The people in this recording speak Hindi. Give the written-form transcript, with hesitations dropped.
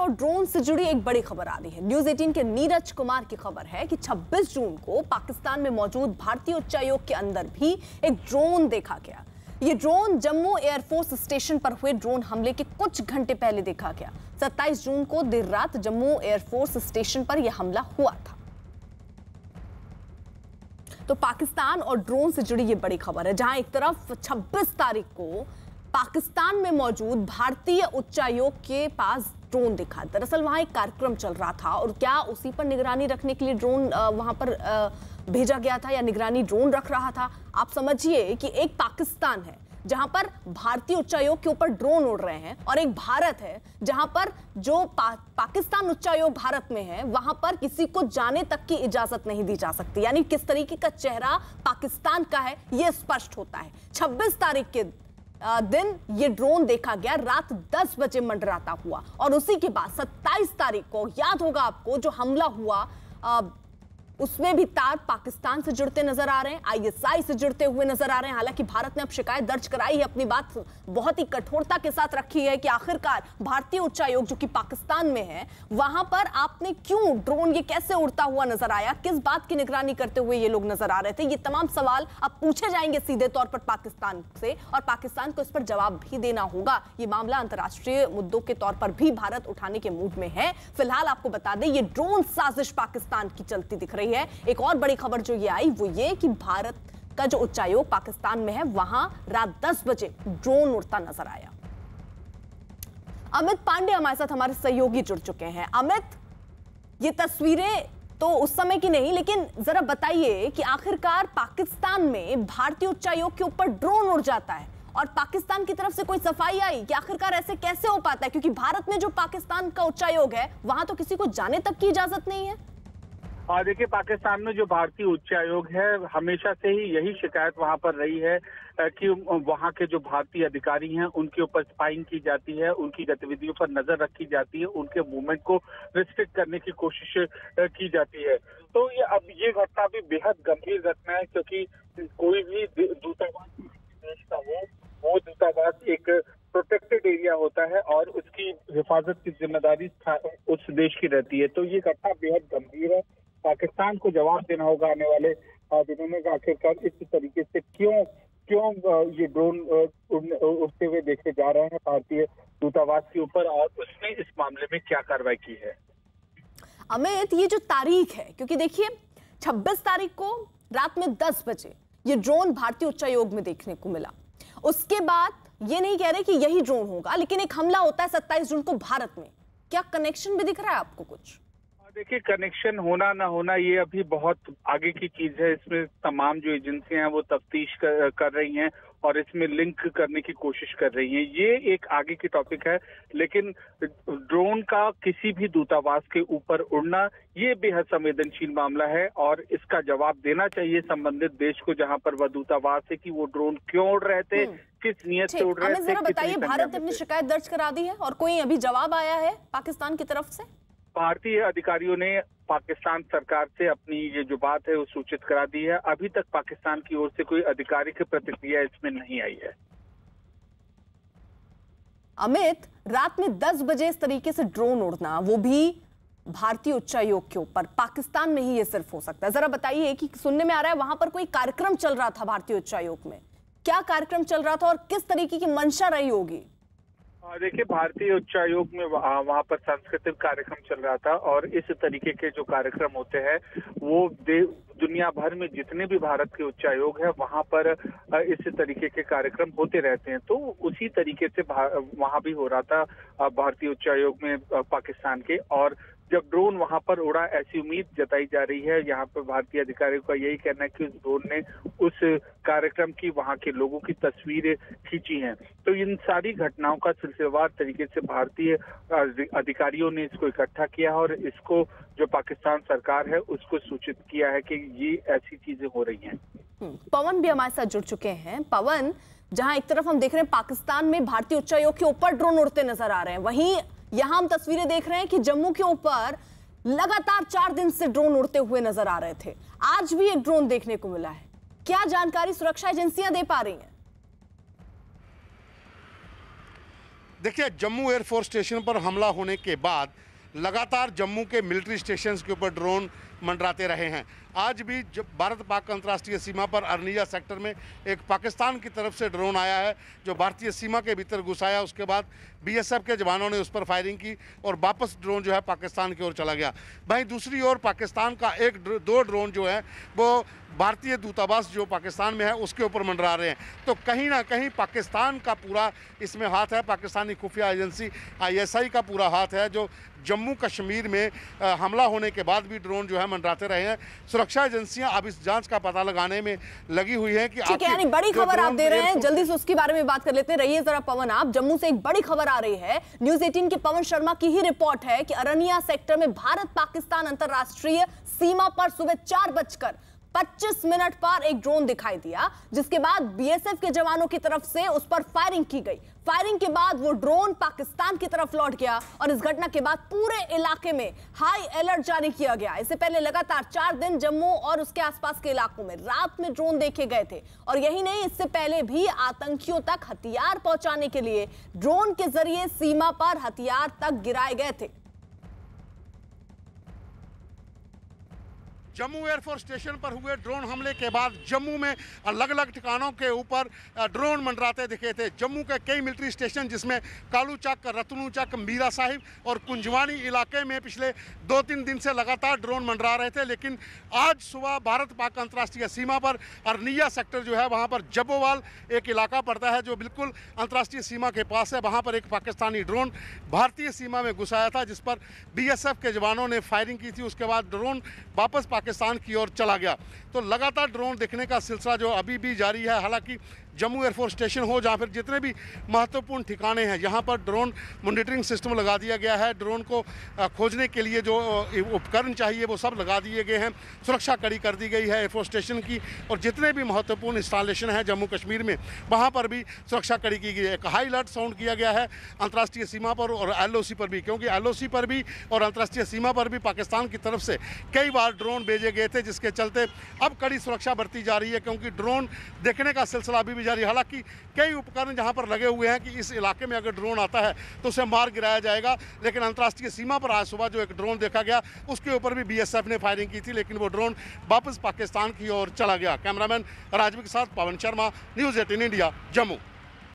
और ड्रोन से जुड़ी एक बड़ी खबर आ रही है। न्यूज 18 के नीरज कुमार की खबर है कि 26 जून को पाकिस्तान में मौजूद भारतीय उच्चायोग के अंदर भी एक ड्रोन देखा गया। ये ड्रोन जम्मू एयरफोर्स स्टेशन पर हुए ड्रोन हमले के कुछ घंटे पहले देखा गया। 27 जून को देर रात जम्मू एयरफोर्स स्टेशन पर यह हमला हुआ था। तो पाकिस्तान और ड्रोन से जुड़ी ये बड़ी खबर है, जहां एक तरफ 26 तारीख को पाकिस्तान में मौजूद भारतीय उच्चायोग के पास ड्रोन दिखा। दरअसल वहां एक कार्यक्रम चल रहा था और क्या उसी पर निगरानी रखने के लिए ड्रोन वहां पर भेजा गया था या निगरानी ड्रोन रख रहा था। आप समझिए कि एक पाकिस्तान है जहां पर भारतीय उच्चायोग के ऊपर ड्रोन उड़ रहे हैं और एक भारत है जहां पर जो पाकिस्तान उच्चायोग भारत में है वहां पर किसी को जाने तक की इजाजत नहीं दी जा सकती। यानी किस तरीके का चेहरा पाकिस्तान का है यह स्पष्ट होता है। 26 तारीख के दिन ये ड्रोन देखा गया, रात 10 बजे मंडराता हुआ और उसी के बाद 27 तारीख को याद होगा आपको जो हमला हुआ उसमें भी तार पाकिस्तान से जुड़ते नजर आ रहे हैं, आईएसआई से जुड़ते हुए नजर आ रहे हैं। हालांकि भारत ने अब शिकायत दर्ज कराई है, अपनी बात बहुत ही कठोरता के साथ रखी है कि आखिरकार भारतीय उच्चायोग जो कि पाकिस्तान में है वहां पर आपने क्यों ड्रोन ये कैसे उड़ता हुआ नजर आया, किस बात की निगरानी करते हुए ये लोग नजर आ रहे थे। ये तमाम सवाल अब पूछे जाएंगे सीधे तौर पर पाकिस्तान से और पाकिस्तान को इस पर जवाब भी देना होगा। ये मामला अंतर्राष्ट्रीय मुद्दों के तौर पर भी भारत उठाने के मूड में है। फिलहाल आपको बता दें ये ड्रोन साजिश पाकिस्तान की चलती दिख रही है। एक और बड़ी खबर जो ये आई वो ये कि भारत का जो उच्चायोग पाकिस्तान में है वहां रात 10 बजे ड्रोन उड़ता नजर आया। अमित पांडे हमारे साथ हमारे सहयोगी जुड़ चुके हैं। अमित, ये तस्वीरें तो उस समय की नहीं, लेकिन जरा बताइए कि आखिरकार पाकिस्तान में भारतीय उच्चायोग के ऊपर ड्रोन उड़ जाता है और पाकिस्तान की तरफ से कोई सफाई आई कि आखिरकार ऐसे कैसे हो पाता है, क्योंकि भारत में जो पाकिस्तान का उच्चायोग है वहां तो किसी को जाने तक की इजाजत नहीं है। और देखिए, पाकिस्तान में जो भारतीय उच्चायोग है हमेशा से ही यही शिकायत वहां पर रही है कि वहां के जो भारतीय अधिकारी हैं उनके ऊपर स्पाइंग की जाती है, उनकी गतिविधियों पर नजर रखी जाती है, उनके मूवमेंट को रिस्ट्रिक्ट करने की कोशिश की जाती है। तो ये घटना भी बेहद गंभीर घटना है, क्योंकि कोई भी दूतावास देश का हो वो दूतावास एक प्रोटेक्टेड एरिया होता है और उसकी हिफाजत की जिम्मेदारी उस देश की रहती है। तो ये घटना बेहद गंभीर है। पाकिस्तान को जवाब देना होगा आने वाले दिनों में आखिरकार इस तरीके से क्यों ये ड्रोन उड़ते हुए देखे जा रहे हैं भारतीय दूतावास के ऊपर और उसने इस मामले में क्या कार्रवाई की है। अमित, ये जो तारीख है, क्योंकि देखिए 26 तारीख को रात में 10 बजे ये ड्रोन भारतीय उच्चायोग में देखने को मिला। उसके बाद ये नहीं कह रहे कि यही ड्रोन होगा, लेकिन एक हमला होता है 27 जून को भारत में। क्या कनेक्शन भी दिख रहा है आपको कुछ? देखिए, कनेक्शन होना ना होना ये अभी बहुत आगे की चीज है। इसमें तमाम जो एजेंसियां हैं वो तफ्तीश कर रही हैं और इसमें लिंक करने की कोशिश कर रही हैं। ये एक आगे की टॉपिक है, लेकिन ड्रोन का किसी भी दूतावास के ऊपर उड़ना ये बेहद संवेदनशील मामला है और इसका जवाब देना चाहिए संबंधित देश को जहां पर वह दूतावास है कि वो ड्रोन क्यों उड़ रहे थे, किस नियत से उड़ रहे थे। जरा बताइए, भारत ने अपनी शिकायत दर्ज करा दी है और कोई अभी जवाब आया है पाकिस्तान की तरफ से? भारतीय अधिकारियों ने पाकिस्तान सरकार से अपनी ये जो बात है वो सूचित करा दी है। अभी तक पाकिस्तान की ओर से कोई आधिकारिक प्रतिक्रिया इसमें नहीं आई है। अमित, रात में 10 बजे इस तरीके से ड्रोन उड़ना, वो भी भारतीय उच्चायोग के ऊपर, पाकिस्तान में ही ये सिर्फ हो सकता है। जरा बताइए कि सुनने में आ रहा है वहां पर कोई कार्यक्रम चल रहा था भारतीय उच्चायोग में, क्या कार्यक्रम चल रहा था और किस तरीके की मंशा रही होगी? देखिए, भारतीय उच्चायोग में वहाँ पर सांस्कृतिक कार्यक्रम चल रहा था और इस तरीके के जो कार्यक्रम होते हैं वो दुनिया भर में जितने भी भारत के उच्चायोग है वहाँ पर इस तरीके के कार्यक्रम होते रहते हैं। तो उसी तरीके से वहाँ भी हो रहा था भारतीय उच्चायोग में पाकिस्तान के, और जब ड्रोन वहां पर उड़ा ऐसी उम्मीद जताई जा रही है। यहाँ पर भारतीय अधिकारियों का यही कहना है कि उस ड्रोन ने उस कार्यक्रम की वहां के लोगों की तस्वीरें खींची हैं। तो इन सारी घटनाओं का सिलसिलेवार तरीके से भारतीय अधिकारियों ने इसको इकट्ठा किया और इसको जो पाकिस्तान सरकार है उसको सूचित किया है कि ये ऐसी चीजें हो रही हैं। पवन भी हमारे साथ जुड़ चुके हैं। पवन, जहां एक तरफ हम देख रहे हैं पाकिस्तान में भारतीय उच्चायोग के ऊपर ड्रोन उड़ते नजर आ रहे हैं, वहीं यहां हम तस्वीरें देख रहे हैं कि जम्मू के ऊपर लगातार 4 दिन से ड्रोन उड़ते हुए नजर आ रहे थे। आज भी एक ड्रोन देखने को मिला है। क्या जानकारी सुरक्षा एजेंसियां दे पा रही हैं? देखिए, जम्मू एयरफोर्स स्टेशन पर हमला होने के बाद लगातार जम्मू के मिलिट्री स्टेशन के ऊपर ड्रोन मंडराते रहे हैं। आज भी जब भारत पाक अंतर्राष्ट्रीय सीमा पर अरनिया सेक्टर में एक पाकिस्तान की तरफ से ड्रोन आया है जो भारतीय सीमा के भीतर घुस आया। उसके बाद बीएसएफ के जवानों ने उस पर फायरिंग की और वापस ड्रोन जो है पाकिस्तान की ओर चला गया। वहीं दूसरी ओर पाकिस्तान का दो ड्रोन जो है वो भारतीय दूतावास जो पाकिस्तान में है उसके ऊपर मंडरा रहे हैं। तो कहीं ना कहीं पाकिस्तान का पूरा इसमें हाथ है, पाकिस्तानी खुफिया एजेंसी आईएसआई का पूरा हाथ है जो जम्मू कश्मीर में हमला होने के बाद भी ड्रोन जो है मंडराते रहे हैं। सुरक्षा एजेंसियां अब इस जांच का पता लगाने में लगी हुई हैं कि ठीक है, यानी बड़ी खबर आप दे रहे हैं, जल्दी से उसके बारे में बात कर लेते हैं। रहिए जरा पवन, आप जम्मू से एक बड़ी खबर आ रही है, न्यूज़ 18 के पवन शर्मा की ही रिपोर्ट है कि अरनिया सेक्टर में भारत पाकिस्तान अंतरराष्ट्रीय सीमा पर सुबह 4:25 पर एक ड्रोन दिखाई दिया, जिसके बाद बीएसएफ के जवानों की तरफ से उस पर फायरिंग की गई। फायरिंग के बाद वो ड्रोन पाकिस्तान की तरफ लौट गया और इस घटना के बाद पूरे इलाके में हाई अलर्ट जारी किया गया। इससे पहले लगातार 4 दिन जम्मू और उसके आसपास के इलाकों में रात में ड्रोन देखे गए थे। और यही नहीं, इससे पहले भी आतंकियों तक हथियार पहुंचाने के लिए ड्रोन के जरिए सीमा पर हथियार तक गिराए गए थे। जम्मू एयरफोर्स स्टेशन पर हुए ड्रोन हमले के बाद जम्मू में अलग अलग ठिकानों के ऊपर ड्रोन मंडराते दिखे थे। जम्मू के कई मिलिट्री स्टेशन जिसमें कालू चक, रतनू चक, मीरा साहिब और कुंजवानी इलाके में पिछले 2-3 दिन से लगातार ड्रोन मंडरा रहे थे। लेकिन आज सुबह भारत पाक अंतर्राष्ट्रीय सीमा पर अरनिया सेक्टर जो है वहाँ पर जब्बोवाल एक इलाका पड़ता है जो बिल्कुल अंतर्राष्ट्रीय सीमा के पास है। वहाँ पर एक पाकिस्तानी ड्रोन भारतीय सीमा में घुस आया था जिस पर बीएसएफ के जवानों ने फायरिंग की थी। उसके बाद ड्रोन वापस पाकिस्तान की ओर चला गया। तो लगातार ड्रोन देखने का सिलसिला जो अभी भी जारी है। हालांकि जम्मू एयरफोर्स स्टेशन हो जहाँ फिर जितने भी महत्वपूर्ण ठिकाने हैं यहाँ पर ड्रोन मॉनिटरिंग सिस्टम लगा दिया गया है। ड्रोन को खोजने के लिए जो उपकरण चाहिए वो सब लगा दिए गए हैं। सुरक्षा कड़ी कर दी गई है एयरफोर्स स्टेशन की और जितने भी महत्वपूर्ण इंस्टॉलेशन है जम्मू कश्मीर में वहाँ पर भी सुरक्षा कड़ी की गई है। एक हाई अलर्ट साउंड किया गया है अंतर्राष्ट्रीय सीमा पर और एलओसी पर भी, क्योंकि एलओसी पर भी और अंतर्राष्ट्रीय सीमा पर भी पाकिस्तान की तरफ से कई बार ड्रोन भेजे गए थे, जिसके चलते अब कड़ी सुरक्षा बरती जा रही है क्योंकि ड्रोन देखने का सिलसिला अभी भी जारी। हालांकि कई उपकरण जहां पर लगे हुए हैं कि इस इलाके में अगर ड्रोन आता है तो उसे मार गिराया जाएगा। लेकिन अंतर्राष्ट्रीय सीमा पर आज सुबह जो एक ड्रोन देखा गया उसके ऊपर भी बीएसएफ ने फायरिंग की थी, लेकिन वो ड्रोन वापस पाकिस्तान की ओर चला गया। कैमरामैन राजवी के साथ पवन शर्मा, न्यूज़ 18 इंडिया, जम्मू।